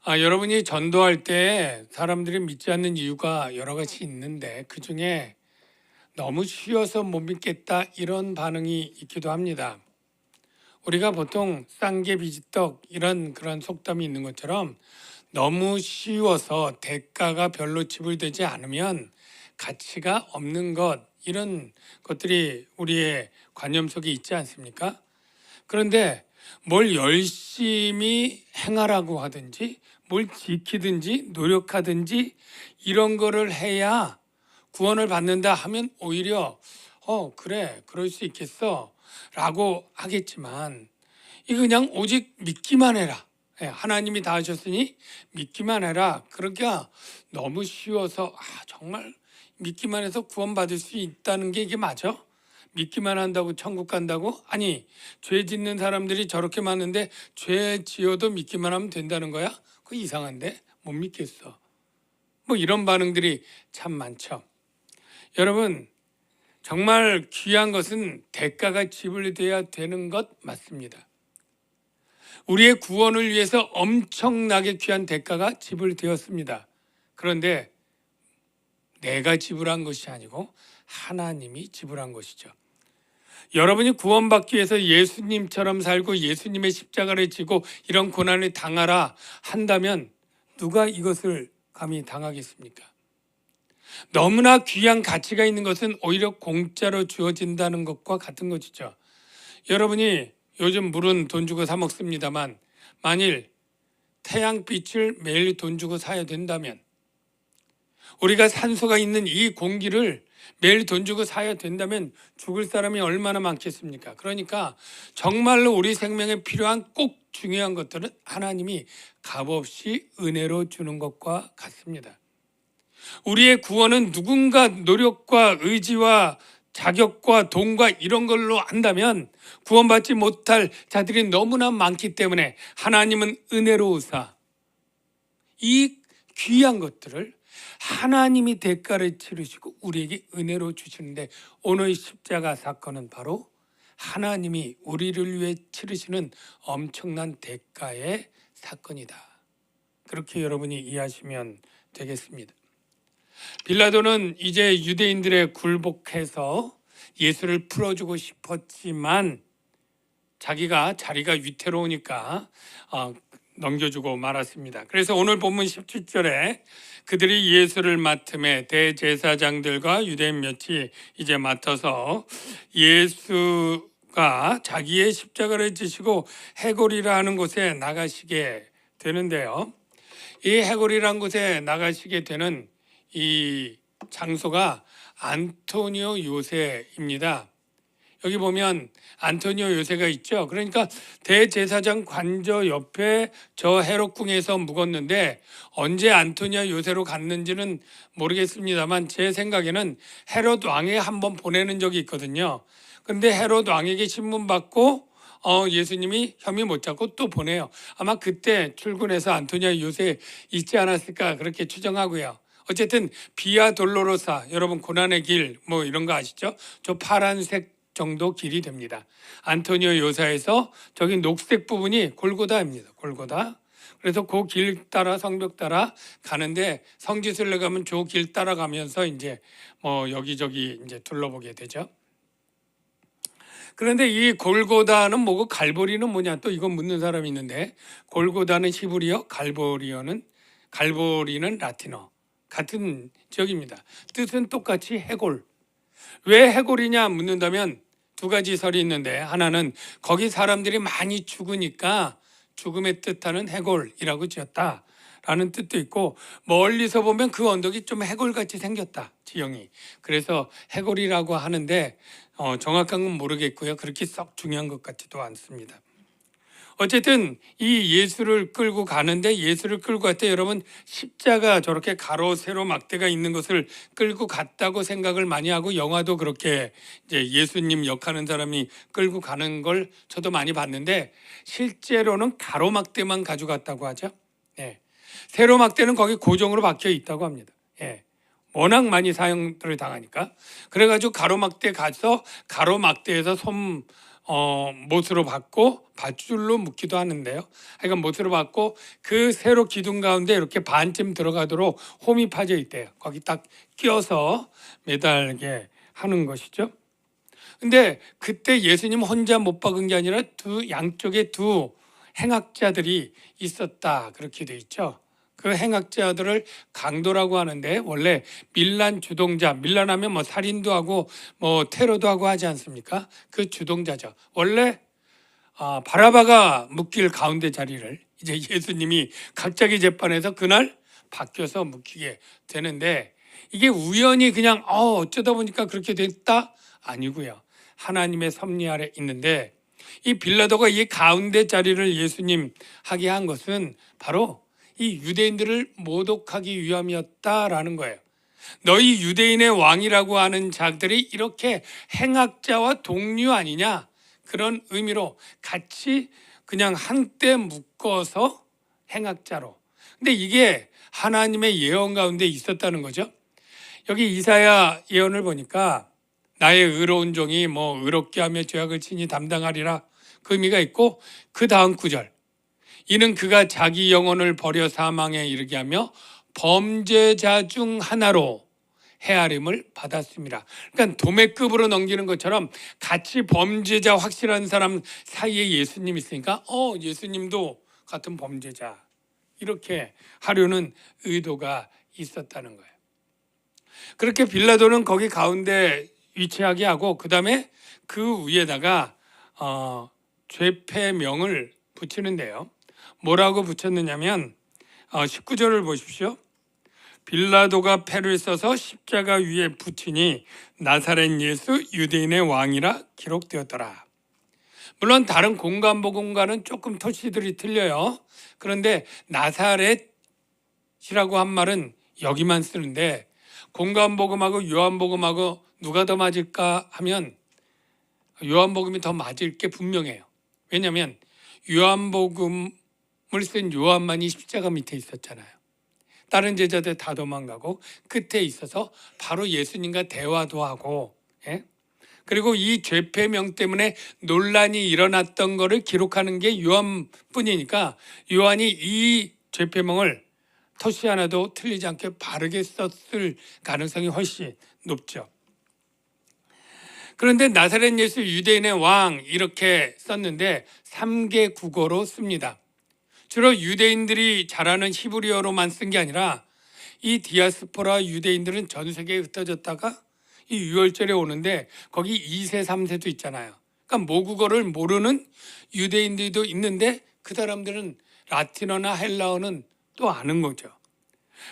여러분이 전도할 때 사람들이 믿지 않는 이유가 여러 가지 있는데 그중에 너무 쉬워서 못 믿겠다 이런 반응이 있기도 합니다. 우리가 보통 쌍개 비지떡 이런 그런 속담이 있는 것처럼 너무 쉬워서 대가가 별로 지불되지 않으면 가치가 없는 것 이런 것들이 우리의 관념 속에 있지 않습니까? 그런데 뭘 열심히 행하라고 하든지 뭘 지키든지 노력하든지 이런 거를 해야 구원을 받는다 하면 오히려 그래 그럴 수 있겠어 라고 하겠지만 이거 그냥 오직 믿기만 해라. 하나님이 다 하셨으니 믿기만 해라. 그러니까 너무 쉬워서 정말 믿기만 해서 구원받을 수 있다는 게 이게 맞아? 믿기만 한다고 천국 간다고? 아니, 죄 짓는 사람들이 저렇게 많은데 죄 지어도 믿기만 하면 된다는 거야? 그거 이상한데? 못 믿겠어. 뭐 이런 반응들이 참 많죠. 여러분, 정말 귀한 것은 대가가 지불돼야 되는 것 맞습니다. 우리의 구원을 위해서 엄청나게 귀한 대가가 지불되었습니다. 그런데 내가 지불한 것이 아니고 하나님이 지불한 것이죠. 여러분이 구원받기 위해서 예수님처럼 살고 예수님의 십자가를 지고 이런 고난을 당하라 한다면 누가 이것을 감히 당하겠습니까? 너무나 귀한 가치가 있는 것은 오히려 공짜로 주어진다는 것과 같은 것이죠. 여러분이 요즘 물은 돈 주고 사 먹습니다만 만일 태양빛을 매일 돈 주고 사야 된다면 우리가 산소가 있는 이 공기를 매일 돈 주고 사야 된다면 죽을 사람이 얼마나 많겠습니까? 그러니까 정말로 우리 생명에 필요한 꼭 중요한 것들은 하나님이 값없이 은혜로 주는 것과 같습니다. 우리의 구원은 누군가 노력과 의지와 자격과 돈과 이런 걸로 한다면 구원받지 못할 자들이 너무나 많기 때문에 하나님은 은혜로우사 이 귀한 것들을 하나님이 대가를 치르시고 우리에게 은혜로 주시는데 오늘 십자가 사건은 바로 하나님이 우리를 위해 치르시는 엄청난 대가의 사건이다. 그렇게 여러분이 이해하시면 되겠습니다. 빌라도는 이제 유대인들의 굴복해서 예수를 풀어주고 싶었지만 자기가 자리가 위태로우니까 넘겨주고 말았습니다. 그래서 오늘 본문 17절에 그들이 예수를 맡음에 대제사장들과 유대인 몇이 이제 맡아서 예수가 자기의 십자가를 지시고 해골이라 하는 곳에 나가시게 되는데요. 이 해골이라는 곳에 나가시게 되는 이 장소가 안토니오 요새입니다. 여기 보면 안토니오 요새가 있죠. 그러니까 대제사장 관저 옆에 저 헤롯궁에서 묵었는데 언제 안토니오 요새로 갔는지는 모르겠습니다만 제 생각에는 헤롯 왕에 한번 보내는 적이 있거든요. 그런데 헤롯 왕에게 신문 받고 예수님이 혐의 못 잡고 또 보내요. 아마 그때 출근해서 안토니오 요새 있지 않았을까 그렇게 추정하고요. 어쨌든 비아 돌로로사 여러분 고난의 길 뭐 이런 거 아시죠? 저 파란색 정도 길이 됩니다. 안토니오 요사에서 저기 녹색 부분이 골고다입니다. 골고다. 그래서 그 길 따라 성벽 따라 가는데 성지순례 가면 저 길 따라가면서 이제 뭐 여기저기 이제 둘러보게 되죠. 그런데 이 골고다는 뭐고 갈보리는 뭐냐 또 이건 묻는 사람이 있는데 골고다는 히브리어, 갈보리는 라틴어 같은 지역입니다. 뜻은 똑같이 해골. 왜 해골이냐 묻는다면 두 가지 설이 있는데 하나는 거기 사람들이 많이 죽으니까 죽음의 뜻하는 해골이라고 지었다라는 뜻도 있고 멀리서 보면 그 언덕이 좀 해골같이 생겼다 지형이. 그래서 해골이라고 하는데 정확한 건 모르겠고요. 그렇게 썩 중요한 것 같지도 않습니다. 어쨌든 이 예수를 끌고 가는데 예수를 끌고 갈 때 여러분 십자가 저렇게 가로 세로 막대가 있는 것을 끌고 갔다고 생각을 많이 하고 영화도 그렇게 이제 예수님 역하는 사람이 끌고 가는 걸 저도 많이 봤는데 실제로는 가로 막대만 가져갔다고 하죠. 세로 막대는 거기 고정으로 박혀 있다고 합니다. 워낙 많이 사형들을 당하니까 그래가지고 가로막대 가서 가로막대에서 못으로 받고 밧줄로 묶기도 하는데요. 그러니까 못으로 받고 그 세로 기둥 가운데 이렇게 반쯤 들어가도록 홈이 파져 있대요. 거기 딱 끼워서 매달게 하는 것이죠. 근데 그때 예수님 혼자 못 박은 게 아니라 두 양쪽에 두 행악자들이 있었다 그렇게 돼 있죠. 그 행악자들을 강도라고 하는데 원래 밀란 주동자, 밀란하면 뭐 살인도 하고 뭐 테러도 하고 하지 않습니까? 그 주동자죠. 원래 바라바가 묶일 가운데 자리를 이제 예수님이 갑자기 재판에서 그날 바뀌어서 묶이게 되는데 이게 우연히 그냥 어쩌다 보니까 그렇게 됐다? 아니고요. 하나님의 섭리 아래 있는데 이 빌라도가 이 가운데 자리를 예수님 하게 한 것은 바로 이 유대인들을 모독하기 위함이었다라는 거예요. 너희 유대인의 왕이라고 하는 자들이 이렇게 행악자와 동류 아니냐? 그런 의미로 같이 그냥 한때 묶어서 행악자로. 근데 이게 하나님의 예언 가운데 있었다는 거죠. 여기 이사야 예언을 보니까 나의 의로운 종이 뭐 의롭게 하며 죄악을 친히 담당하리라 그 의미가 있고 그 다음 구절 이는 그가 자기 영혼을 버려 사망에 이르게 하며 범죄자 중 하나로 헤아림을 받았습니다. 그러니까 도매급으로 넘기는 것처럼 같이 범죄자 확실한 사람 사이에 예수님이 있으니까 예수님도 같은 범죄자 이렇게 하려는 의도가 있었다는 거예요. 그렇게 빌라도는 거기 가운데 위치하게 하고 그 다음에 그 위에다가 죄패명을 붙이는데요. 뭐라고 붙였느냐면 19절을 보십시오. 빌라도가 패를 써서 십자가 위에 붙이니 나사렛 예수 유대인의 왕이라 기록되었더라. 물론 다른 공간복음과는 조금 토시들이 틀려요. 그런데 나사렛이라고 한 말은 여기만 쓰는데 공간복음하고 요한복음하고 누가 더 맞을까 하면 요한복음이 더 맞을 게 분명해요. 왜냐하면 요한복음을 쓴 요한만이 십자가 밑에 있었잖아요. 다른 제자들 다 도망가고 끝에 있어서 바로 예수님과 대화도 하고 그리고 이 죄패명 때문에 논란이 일어났던 것을 기록하는 게 요한뿐이니까 요한이 이 죄패명을 토시 하나도 틀리지 않게 바르게 썼을 가능성이 훨씬 높죠. 그런데 나사렛 예수 유대인의 왕 이렇게 썼는데 3개 국어로 씁니다. 주로 유대인들이 잘하는 히브리어로만 쓴 게 아니라 이 디아스포라 유대인들은 전 세계에 흩어졌다가 이 유월절에 오는데 거기 2세, 3세도 있잖아요. 그러니까 모국어를 모르는 유대인들도 있는데 그 사람들은 라틴어나 헬라어는 또 아는 거죠.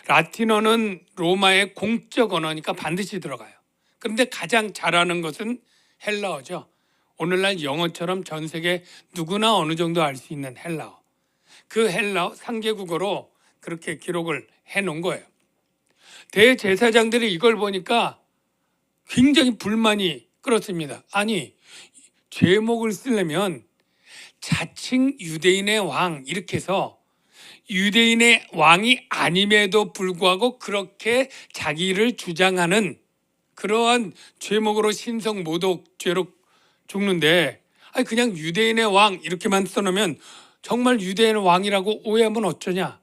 라틴어는 로마의 공적 언어니까 반드시 들어가요. 그런데 가장 잘하는 것은 헬라어죠. 오늘날 영어처럼 전 세계 누구나 어느 정도 알 수 있는 헬라어. 그 헬라어 3개국어로 그렇게 기록을 해놓은 거예요. 대제사장들이 이걸 보니까 굉장히 불만이 끌었습니다. 아니, 제목을 쓰려면 자칭 유대인의 왕 이렇게 해서 유대인의 왕이 아님에도 불구하고 그렇게 자기를 주장하는 그러한 제목으로 신성 모독죄로 죽는데 그냥 유대인의 왕 이렇게만 써놓으면 정말 유대인의 왕이라고 오해하면 어쩌냐.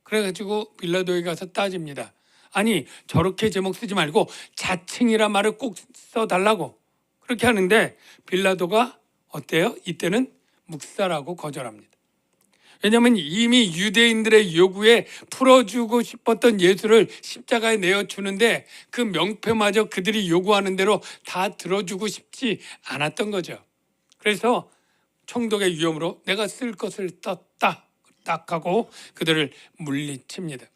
그래가지고 빌라도에 가서 따집니다. 아니 저렇게 제목 쓰지 말고 자칭이란 말을 꼭 써달라고 그렇게 하는데 빌라도가 어때요? 이때는 묵살하고 거절합니다. 왜냐하면 이미 유대인들의 요구에 풀어주고 싶었던 예수를 십자가에 내어주는데 그 명패마저 그들이 요구하는 대로 다 들어주고 싶지 않았던 거죠. 그래서 총독의 위험으로 내가 쓸 것을 떴다 딱 하고 그들을 물리칩니다.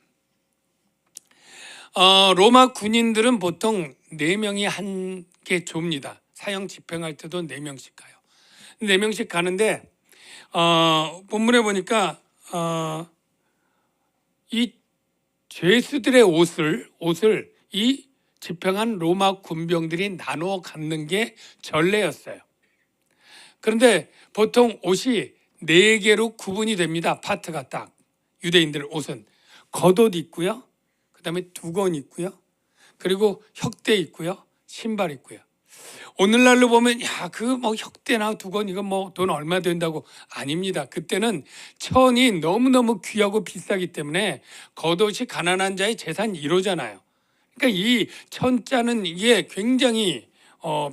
로마 군인들은 보통 4명이 한 개 조입니다. 사형 집행할 때도 4명씩 가요. 4명씩 가는데 본문에 보니까 이 죄수들의 옷을 이 집행한 로마 군병들이 나누어 갖는 게 전례였어요. 그런데 보통 옷이 4개로 구분이 됩니다. 파트가 딱 유대인들 옷은 겉옷 있고요. 그다음에 두건 있고요. 그리고 혁대 있고요. 신발 있고요. 오늘날로 보면 야, 그 뭐 혁대나 두건 이거 뭐 돈 얼마 된다고 아닙니다. 그때는 천이 너무너무 귀하고 비싸기 때문에 겉옷이 가난한 자의 재산 1호잖아요. 그러니까 이 천자는 이게 굉장히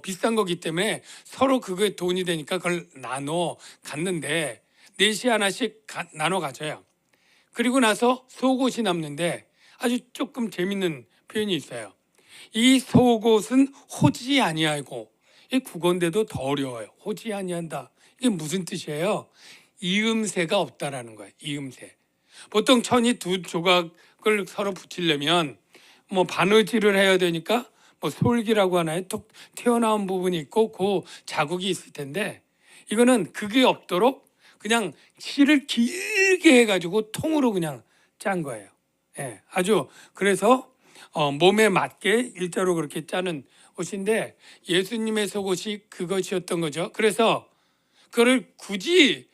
비싼 거기 때문에 서로 그게 돈이 되니까 그걸 나눠 갖는데 넷이 하나씩 나눠 가져요. 그리고 나서 속옷이 남는데 아주 조금 재밌는 표현이 있어요. 이 속옷은 호지 아니하고, 이 국어인데도 더 어려워요. 호지 아니한다. 이게 무슨 뜻이에요? 이음새가 없다라는 거예요. 이음새. 보통 천이 두 조각을 서로 붙이려면 뭐 바느질을 해야 되니까 뭐 솔기라고 하나요? 톡 튀어나온 부분이 있고 그 자국이 있을 텐데, 이거는 그게 없도록 그냥 실을 길게 해가지고 통으로 그냥 짠 거예요. 예, 아주 그래서 몸에 맞게 일자로 그렇게 짜는 옷인데 예수님의 속옷이 그것이었던 거죠. 그래서 그거를 굳이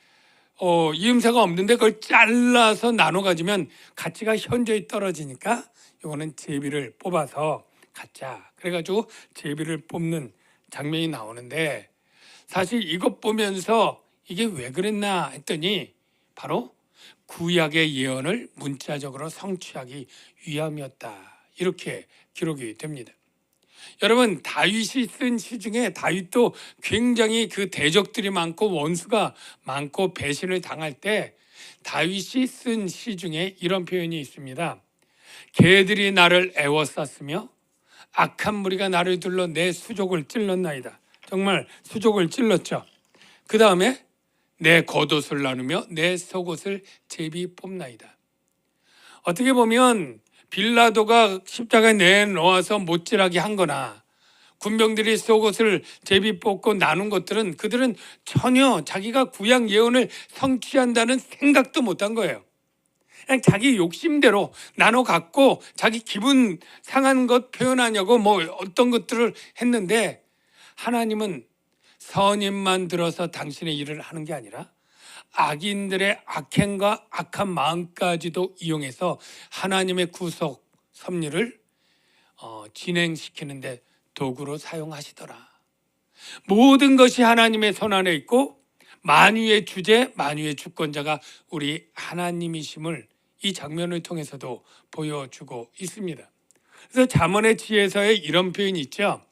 이음새가 없는데 그걸 잘라서 나눠 가지면 가치가 현저히 떨어지니까 이거는 제비를 뽑아서 갖자. 그래가지고 제비를 뽑는 장면이 나오는데, 사실 이것 보면서 이게 왜 그랬나 했더니 바로 구약의 예언을 문자적으로 성취하기 위함이었다. 이렇게 기록이 됩니다. 여러분, 다윗이 쓴 시 중에 다윗도 굉장히 그 대적들이 많고 원수가 많고 배신을 당할 때 다윗이 쓴 시 중에 이런 표현이 있습니다. 개들이 나를 애워쌌으며 악한 무리가 나를 둘러 내 수족을 찔렀나이다. 정말 수족을 찔렀죠. 그 다음에 내 겉옷을 나누며 내 속옷을 제비 뽑나이다. 어떻게 보면 빌라도가 십자가에 내놓아서 못질하게 한 거나 군병들이 속옷을 제비 뽑고 나눈 것들은 그들은 전혀 자기가 구약 예언을 성취한다는 생각도 못한 거예요. 그냥 자기 욕심대로 나눠 갖고 자기 기분 상한 것 표현하냐고 뭐 어떤 것들을 했는데, 하나님은 선임만 들어서 당신의 일을 하는 게 아니라 악인들의 악행과 악한 마음까지도 이용해서 하나님의 구속 섭리를 진행시키는데 도구로 사용하시더라. 모든 것이 하나님의 손안에 있고 만유의 주제, 만유의 주권자가 우리 하나님이심을 이 장면을 통해서도 보여주고 있습니다. 그래서 잠언의 지혜서에 이런 표현이 있죠.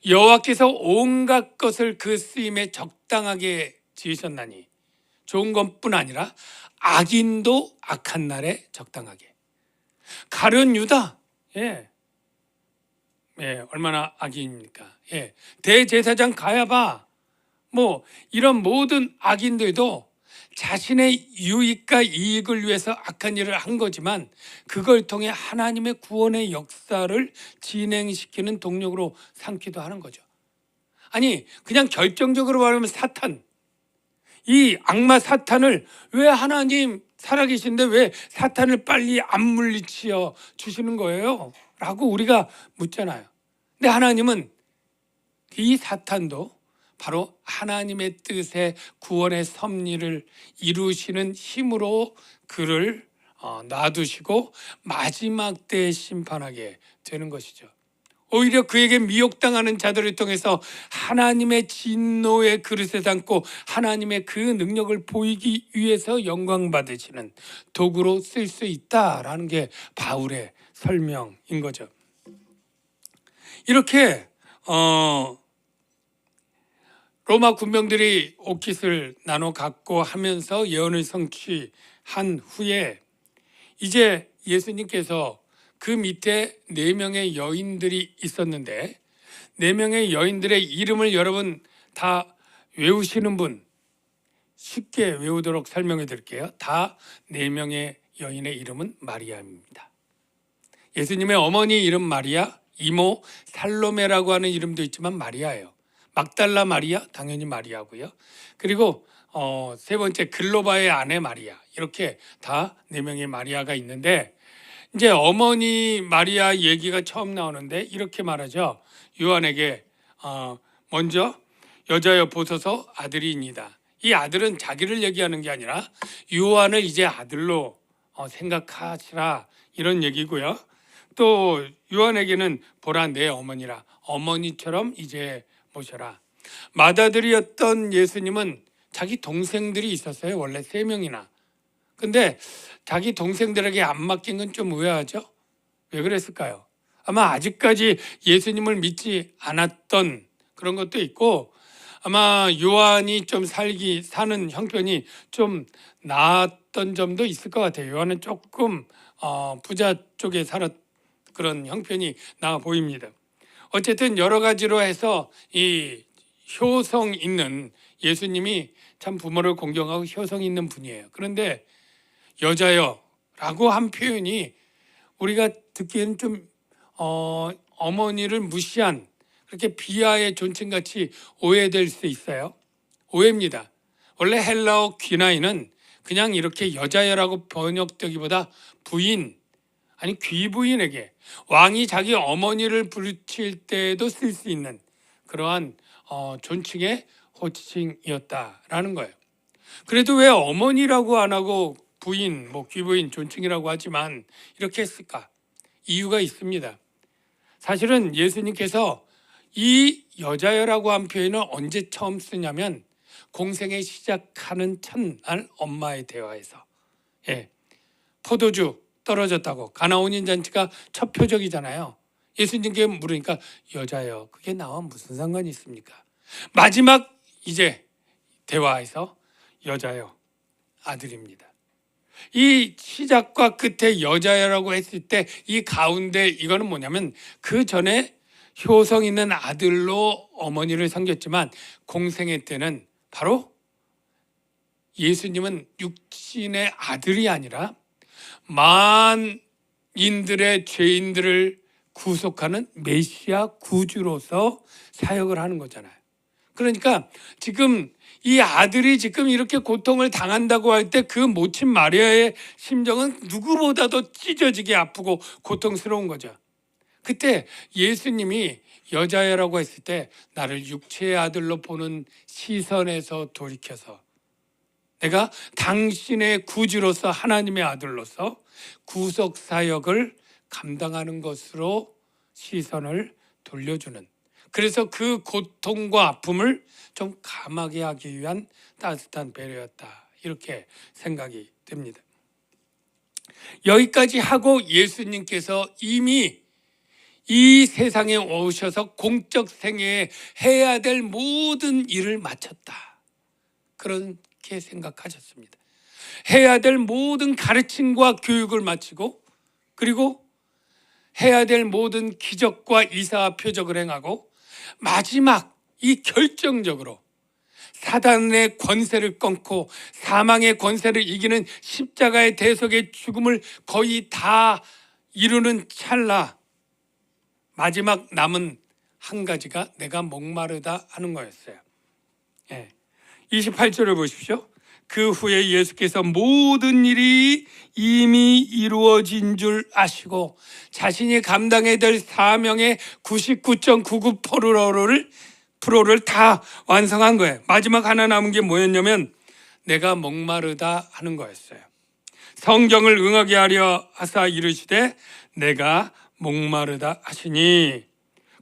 여호와께서 온갖 것을 그 쓰임에 적당하게 지으셨나니, 좋은 것뿐 아니라 악인도 악한 날에 적당하게. 가룟 유다, 예, 얼마나 악인입니까? 예, 대제사장 가야바, 뭐 이런 모든 악인들도 자신의 유익과 이익을 위해서 악한 일을 한 거지만 그걸 통해 하나님의 구원의 역사를 진행시키는 동력으로 삼기도 하는 거죠. 아니, 그냥 결정적으로 말하면 사탄, 이 악마 사탄을 왜 하나님 살아계신데 왜 사탄을 빨리 안 물리치어 주시는 거예요? 라고 우리가 묻잖아요. 근데 하나님은 이 사탄도 바로 하나님의 뜻의 구원의 섭리를 이루시는 힘으로 그를 놔두시고 마지막 때에 심판하게 되는 것이죠. 오히려 그에게 미혹당하는 자들을 통해서 하나님의 진노의 그릇에 담고 하나님의 그 능력을 보이기 위해서 영광 받으시는 도구로 쓸 수 있다라는 게 바울의 설명인 거죠. 이렇게 로마 군병들이 옷깃을 나눠 갖고 하면서 예언을 성취한 후에 이제 예수님께서 그 밑에 4명의 여인들이 있었는데 4명의 여인들의 이름을 여러분 다 외우시는 분, 쉽게 외우도록 설명해 드릴게요. 다 4명의 여인의 이름은 마리아입니다. 예수님의 어머니 이름 마리아, 이모 살로메라고 하는 이름도 있지만 마리아예요. 막달라 마리아, 당연히 마리아고요. 그리고 세 번째 글로바의 아내 마리아, 이렇게 다 4명의 마리아가 있는데, 이제 어머니 마리아 얘기가 처음 나오는데 이렇게 말하죠. 요한에게 먼저 여자여 보소서 아들이니이다. 이 아들은 자기를 얘기하는 게 아니라 요한을 이제 아들로 생각하시라, 이런 얘기고요. 또 요한에게는 보라 내 어머니라, 어머니처럼 이제 모셔라. 맏아들이었던 예수님은 자기 동생들이 있었어요. 원래 3명이나. 근데 자기 동생들에게 안 맡긴 건 좀 의아하죠? 왜 그랬을까요? 아마 아직까지 예수님을 믿지 않았던 그런 것도 있고, 아마 요한이 좀 사는 형편이 좀 나았던 점도 있을 것 같아요. 요한은 조금 부자 쪽에 살았 그런 형편이 나아 보입니다. 어쨌든 여러 가지로 해서 이 효성 있는 예수님이 참 부모를 공경하고 효성 있는 분이에요. 그런데 여자여라고 한 표현이 우리가 듣기에는 좀 어머니를 무시한 그렇게 비하의 존칭같이 오해될 수 있어요. 오해입니다. 원래 헬라어 귀나이는 그냥 이렇게 여자여라고 번역되기보다 부인, 아니 귀부인에게 왕이 자기 어머니를 부르칠 때도 쓸 수 있는 그러한 존칭의 호칭이었다라는 거예요. 그래도 왜 어머니라고 안 하고 부인, 귀부인, 존칭이라고 하지만 이렇게 했을까? 이유가 있습니다. 사실은 예수님께서 이 여자여라고 한 표현을 언제 처음 쓰냐면 공생에 시작하는 첫날 엄마의 대화에서, 포도주 떨어졌다고 가나온인 잔치가 첫 표적이잖아요. 예수님께 물으니까 여자여, 그게 나와 무슨 상관이 있습니까? 마지막 이제 대화에서 여자여, 아들입니다. 이 시작과 끝에 여자여라고 했을 때 이 가운데 이거는 뭐냐면 그 전에 효성 있는 아들로 어머니를 섬겼지만 공생애 때는 바로 예수님은 육신의 아들이 아니라 만인들의 죄인들을 구속하는 메시아 구주로서 사역을 하는 거잖아요. 그러니까 지금 이 아들이 지금 이렇게 고통을 당한다고 할 때 그 모친 마리아의 심정은 누구보다도 찢어지게 아프고 고통스러운 거죠. 그때 예수님이 여자애라고 했을 때 나를 육체의 아들로 보는 시선에서 돌이켜서 내가 당신의 구주로서 하나님의 아들로서 구속 사역을 감당하는 것으로 시선을 돌려주는, 그래서 그 고통과 아픔을 좀 감하게 하기 위한 따뜻한 배려였다, 이렇게 생각이 됩니다. 여기까지 하고 예수님께서 이미 이 세상에 오셔서 공적 생애에 해야 될 모든 일을 마쳤다, 그렇게 생각하셨습니다. 해야 될 모든 가르침과 교육을 마치고, 그리고 해야 될 모든 기적과 이사와 표적을 행하고, 마지막 이 결정적으로 사단의 권세를 끊고 사망의 권세를 이기는 십자가의 대속의 죽음을 거의 다 이루는 찰나, 마지막 남은 한 가지가 내가 목마르다 하는 거였어요. 28절을 보십시오. 그 후에 예수께서 모든 일이 이미 이루어진 줄 아시고 자신이 감당해야 될 사명의 99.99%를 다 완성한 거예요. 마지막 하나 남은 게 뭐였냐면 내가 목마르다 하는 거였어요. 성경을 응하게 하려 하사 이르시되 내가 목마르다 하시니,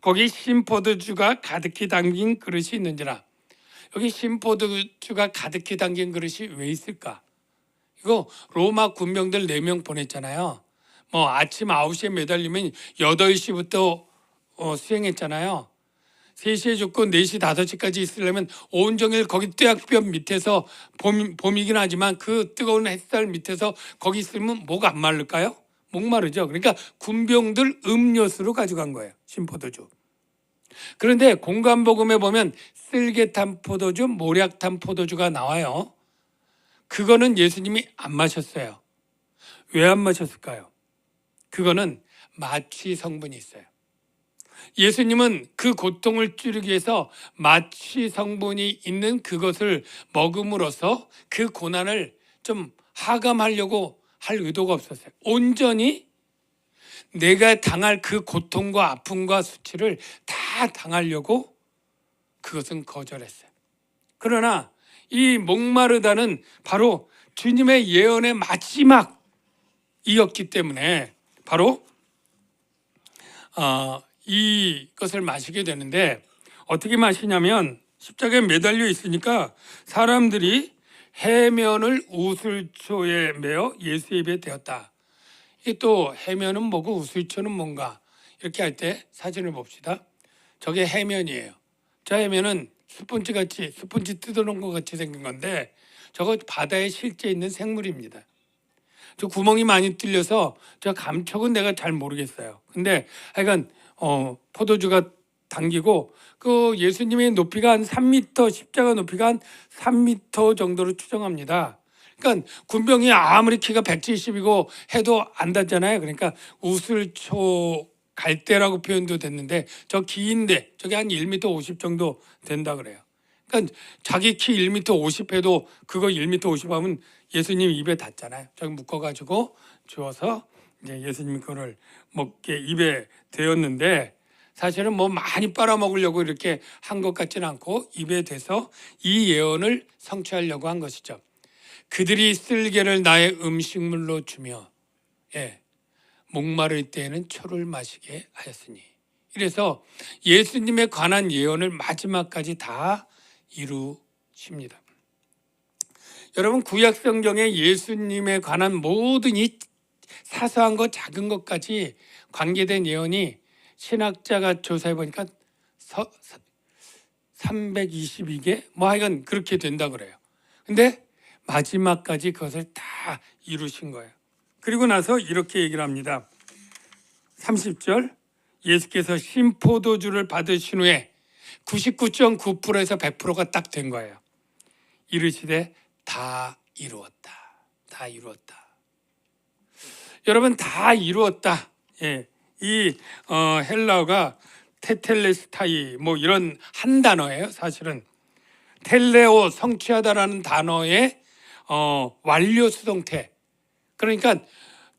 거기 신포도주가 가득히 담긴 그릇이 있는지라. 여기 신포도주가 가득히 담긴 그릇이 왜 있을까? 이거 로마 군병들 4명 보냈잖아요. 아침 9시에 매달리면 8시부터 수행했잖아요. 3시에 죽고 4시, 5시까지 있으려면 온종일 거기 뙤약볕 밑에서 봄이긴 하지만 그 뜨거운 햇살 밑에서 거기 있으면 목 안 마를까요? 목마르죠. 그러니까 군병들 음료수로 가져간 거예요, 신포도주. 그런데 공관복음에 보면 쓸개탄 포도주, 모략탄 포도주가 나와요. 그거는 예수님이 안 마셨어요. 왜 안 마셨을까요? 그거는 마취 성분이 있어요. 예수님은 그 고통을 줄이기 위해서 마취 성분이 있는 그것을 먹음으로써 그 고난을 좀 하감하려고 할 의도가 없었어요. 온전히 내가 당할 그 고통과 아픔과 수치를 다 당하려고 그것은 거절했어요. 그러나 이 목마르다는 바로 주님의 예언의 마지막이었기 때문에 바로 이것을 마시게 되는데 어떻게 마시냐면 십자가에 매달려 있으니까 사람들이 해면을 우슬초에 메어 예수의 입에 대었다. 이게 또 해면은 뭐고 우슬초는 뭔가 이렇게 할 때 사진을 봅시다. 저게 해면이에요. 저 해면은 스펀지 뜯어놓은 것 같이 생긴 건데 저거 바다에 실제 있는 생물입니다. 저 구멍이 많이 뚫려서 저 감촉은 내가 잘 모르겠어요. 근데 하여간 포도주가 당기고 그 예수님의 높이가 한 3m, 십자가 높이가 한 3m 정도로 추정합니다. 그러니까 군병이 아무리 키가 170이고 해도 안 닿잖아요. 그러니까 우슬초 갈대라고 표현도 됐는데 저 기인데 저게 한 1m 50 정도 된다 그래요. 그러니까 자기 키 1m 50 해도 그거 1m 50 하면 예수님 입에 닿잖아요. 저기 묶어가지고 주어서 이제 예수님 그거를 먹게 입에 대었는데 사실은 뭐 많이 빨아먹으려고 이렇게 한 것 같지는 않고 입에 대서 이 예언을 성취하려고 한 것이죠. 그들이 쓸개를 나의 음식물로 주며 목마를 때에는 초를 마시게 하였으니. 이래서 예수님에 관한 예언을 마지막까지 다 이루십니다. 여러분 구약 성경에 예수님에 관한 모든 이 사소한 것 작은 것까지 관계된 예언이 신학자가 조사해 보니까 322개 뭐 하여간 그렇게 된다 그래요. 근데 마지막까지 그것을 다 이루신 거예요. 그리고 나서 이렇게 얘기를 합니다. 30절 예수께서 신포도주를 받으신 후에 99.9%에서 100%가 딱 된 거예요. 이르시되 다 이루었다. 다 이루었다. 여러분 다 이루었다. 이 헬라어가 테텔레스타이 뭐 이런 한 단어예요. 사실은 텔레오 성취하다라는 단어의 완료 수동태. 그러니까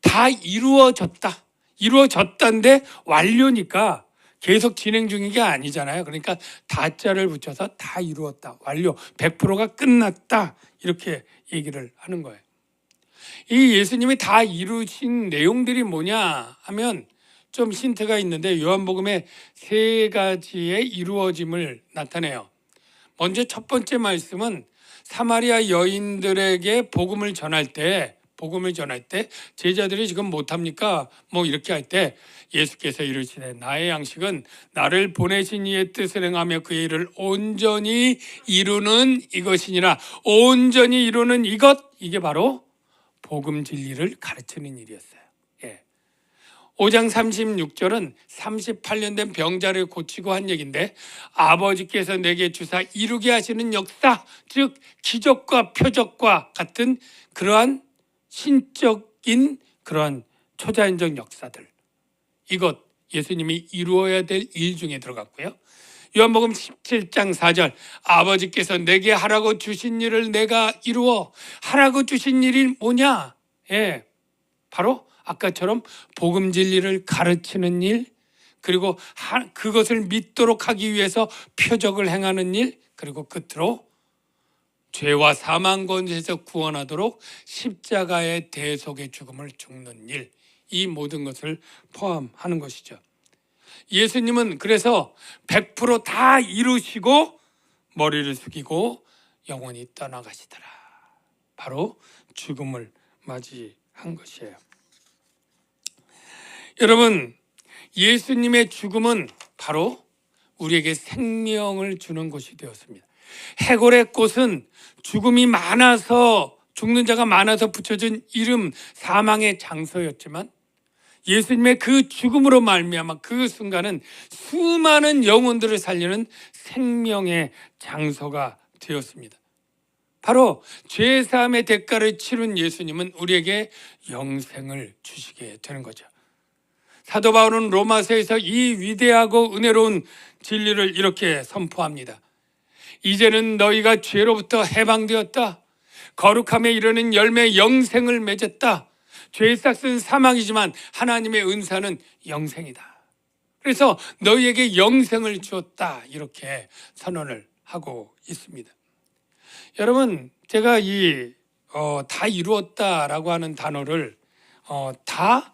다 이루어졌다. 이루어졌다인데 완료니까 계속 진행 중인 게 아니잖아요. 그러니까 다자를 붙여서 다 이루었다. 완료. 100%가 끝났다. 이렇게 얘기를 하는 거예요. 이 예수님이 다 이루신 내용들이 뭐냐 하면 좀 힌트가 있는데 요한복음에 3가지의 이루어짐을 나타내요. 먼저 첫 번째 말씀은 사마리아 여인들에게 복음을 전할 때 제자들이 지금 못합니까? 뭐 이렇게 할 때 예수께서 이르시되 나의 양식은 나를 보내신 이의 뜻을 행하며 그의 일을 온전히 이루는 이것이니라. 온전히 이루는 이것, 이게 바로 복음 진리를 가르치는 일이었어요. 5장 36절은 38년 된 병자를 고치고 한 얘기인데 아버지께서 내게 주사 이루게 하시는 역사, 즉 기적과 표적과 같은 그러한 신적인 그러한 초자연적 역사들, 이것 예수님이 이루어야 될 일 중에 들어갔고요. 요한복음 17장 4절 아버지께서 내게 하라고 주신 일을 내가 이루어. 하라고 주신 일이 뭐냐? 바로 아까처럼 복음 진리를 가르치는 일, 그리고 그것을 믿도록 하기 위해서 표적을 행하는 일, 그리고 끝으로 죄와 사망 권세에서 구원하도록 십자가의 대속의 죽음을 죽는 일, 이 모든 것을 포함하는 것이죠. 예수님은 그래서 100%다 이루시고 머리를 숙이고 영원히 떠나가시더라. 바로 죽음을 맞이한 것이에요. 여러분, 예수님의 죽음은 바로 우리에게 생명을 주는 것이 되었습니다. 해골의 꽃은 죽음이 많아서, 죽는 자가 많아서 붙여진 이름, 사망의 장소였지만 예수님의 그 죽음으로 말미암아 그 순간은 수많은 영혼들을 살리는 생명의 장소가 되었습니다. 바로 죄사함의 대가를 치른 예수님은 우리에게 영생을 주시게 되는 거죠. 사도 바울은 로마서에서 이 위대하고 은혜로운 진리를 이렇게 선포합니다. 이제는 너희가 죄로부터 해방되었다. 거룩함에 이르는 열매 영생을 맺었다. 죄의 싹은 사망이지만 하나님의 은사는 영생이다. 그래서 너희에게 영생을 주었다. 이렇게 선언을 하고 있습니다. 여러분, 제가 다 이루었다라고 하는 단어를 다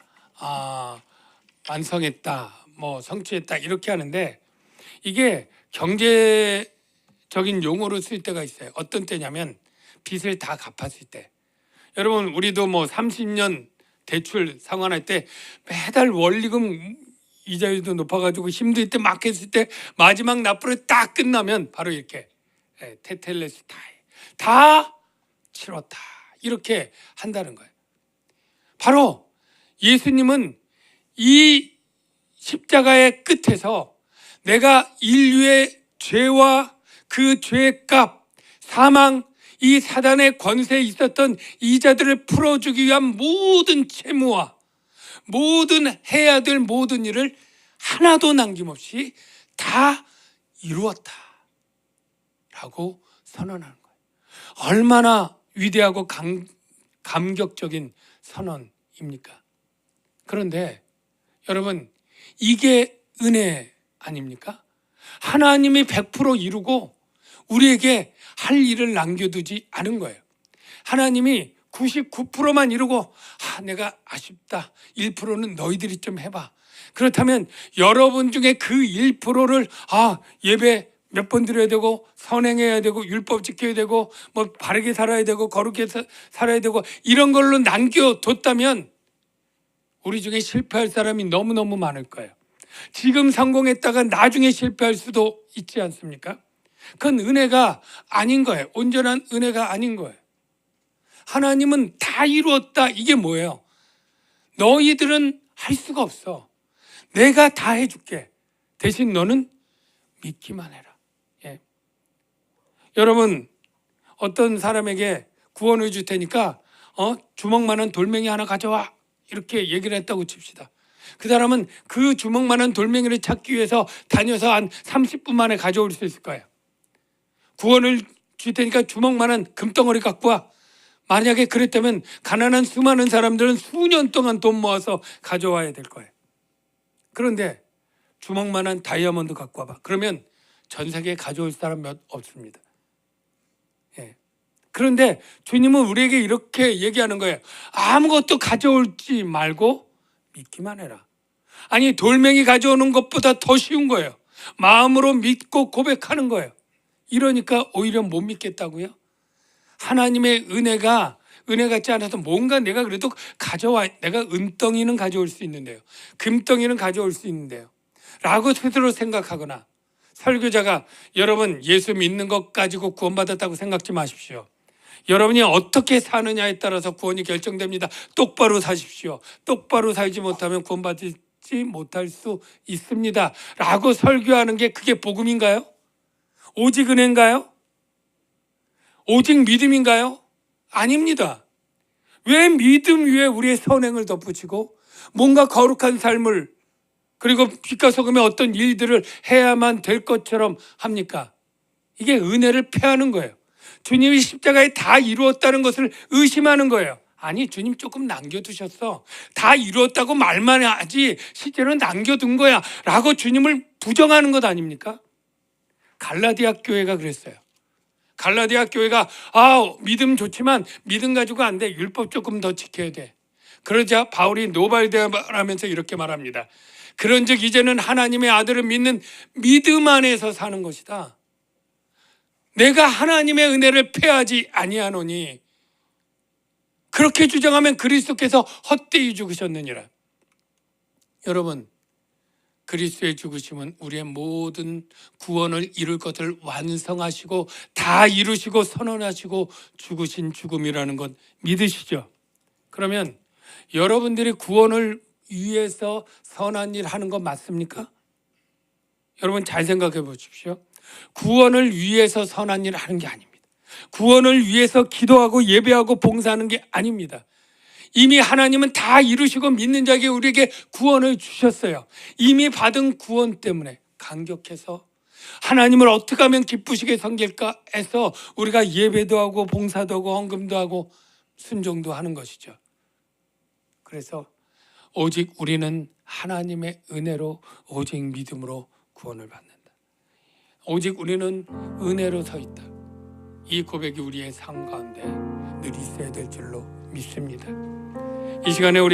완성했다, 뭐 성취했다 이렇게 하는데 이게 경제적인 용어로 쓸 때가 있어요. 어떤 때냐면 빚을 다 갚았을 때. 여러분 우리도 뭐 30년 대출 상환할 때 매달 원리금 이자율도 높아가지고 힘들 때 막 했을 때 마지막 납부를 딱 끝나면 바로 이렇게 테텔레스타이 다 치렀다 이렇게 한다는 거예요. 바로 예수님은 이 십자가의 끝에서 내가 인류의 죄와 그 죄값, 사망, 이 사단의 권세에 있었던 이자들을 풀어주기 위한 모든 채무와 모든 해야 될 모든 일을 하나도 남김없이 다 이루었다 라고 선언하는 거예요. 얼마나 위대하고 감격적인 선언입니까? 그런데 여러분 이게 은혜 아닙니까? 하나님이 100% 이루고 우리에게 할 일을 남겨두지 않은 거예요. 하나님이 99%만 이루고 내가 아쉽다 1%는 너희들이 좀 해봐. 그렇다면 여러분 중에 그 1%를 예배 몇 번 드려야 되고 선행해야 되고 율법 지켜야 되고 뭐 바르게 살아야 되고 거룩히 살아야 되고 이런 걸로 남겨뒀다면 우리 중에 실패할 사람이 너무너무 많을 거예요. 지금 성공했다가 나중에 실패할 수도 있지 않습니까? 그건 은혜가 아닌 거예요. 온전한 은혜가 아닌 거예요. 하나님은 다 이루었다. 이게 뭐예요? 너희들은 할 수가 없어. 내가 다 해줄게. 대신 너는 믿기만 해라. 예. 여러분 어떤 사람에게 구원을 줄 테니까 주먹만한 돌멩이 하나 가져와 이렇게 얘기를 했다고 칩시다. 그 사람은 그 주먹만한 돌멩이를 찾기 위해서 다녀서 한 30분 만에 가져올 수 있을 거예요. 구원을 줄 테니까 주먹만한 금덩어리 갖고 와. 만약에 그랬다면 가난한 수많은 사람들은 수년 동안 돈 모아서 가져와야 될 거예요. 그런데 주먹만한 다이아몬드 갖고 와봐. 그러면 전 세계에 가져올 사람 몇 없습니다. 예. 그런데 주님은 우리에게 이렇게 얘기하는 거예요. 아무것도 가져올지 말고 믿기만 해라. 아니 돌멩이 가져오는 것보다 더 쉬운 거예요. 마음으로 믿고 고백하는 거예요. 이러니까 오히려 못 믿겠다고요? 하나님의 은혜가 은혜 같지 않아서 뭔가 내가 그래도 가져와 내가 은덩이는 가져올 수 있는데요. 금덩이는 가져올 수 있는데요. 라고 스스로 생각하거나 설교자가 여러분 예수 믿는 것 가지고 구원받았다고 생각지 마십시오. 여러분이 어떻게 사느냐에 따라서 구원이 결정됩니다. 똑바로 사십시오. 똑바로 살지 못하면 구원받지 못할 수 있습니다. 라고 설교하는 게 그게 복음인가요? 오직 은혜인가요? 오직 믿음인가요? 아닙니다. 왜 믿음 위에 우리의 선행을 덧붙이고 뭔가 거룩한 삶을 그리고 빛과 소금의 어떤 일들을 해야만 될 것처럼 합니까? 이게 은혜를 폐하는 거예요. 주님이 십자가에 다 이루었다는 것을 의심하는 거예요. 아니 주님 조금 남겨두셨어. 다 이루었다고 말만 하지 실제로 남겨둔 거야 라고 주님을 부정하는 것 아닙니까? 갈라디아 교회가 그랬어요. 갈라디아 교회가 믿음 좋지만 믿음 가지고 안 돼. 율법 조금 더 지켜야 돼. 그러자 바울이 노발대발하면서 이렇게 말합니다. 그런즉 이제는 하나님의 아들을 믿는 믿음 안에서 사는 것이다. 내가 하나님의 은혜를 폐하지 아니하노니 그렇게 주장하면 그리스도께서 헛되이 죽으셨느니라. 여러분 그리스도의 죽으심은 우리의 모든 구원을 이룰 것을 완성하시고 다 이루시고 선언하시고 죽으신 죽음이라는 것 믿으시죠? 그러면 여러분들이 구원을 위해서 선한 일 하는 거 맞습니까? 여러분 잘 생각해 보십시오. 구원을 위해서 선한 일을 하는 게 아닙니다. 구원을 위해서 기도하고 예배하고 봉사하는 게 아닙니다. 이미 하나님은 다 이루시고 믿는 자에게 우리에게 구원을 주셨어요. 이미 받은 구원 때문에 감격해서 하나님을 어떻게 하면 기쁘시게 섬길까 해서 우리가 예배도 하고 봉사도 하고 헌금도 하고 순종도 하는 것이죠. 그래서 오직 우리는 하나님의 은혜로 오직 믿음으로 구원을 받는다. 오직 우리는 은혜로 서 있다. 이 고백이 우리의 삶 가운데 늘 있어야 될 줄로 믿습니다. 이 시간에 우리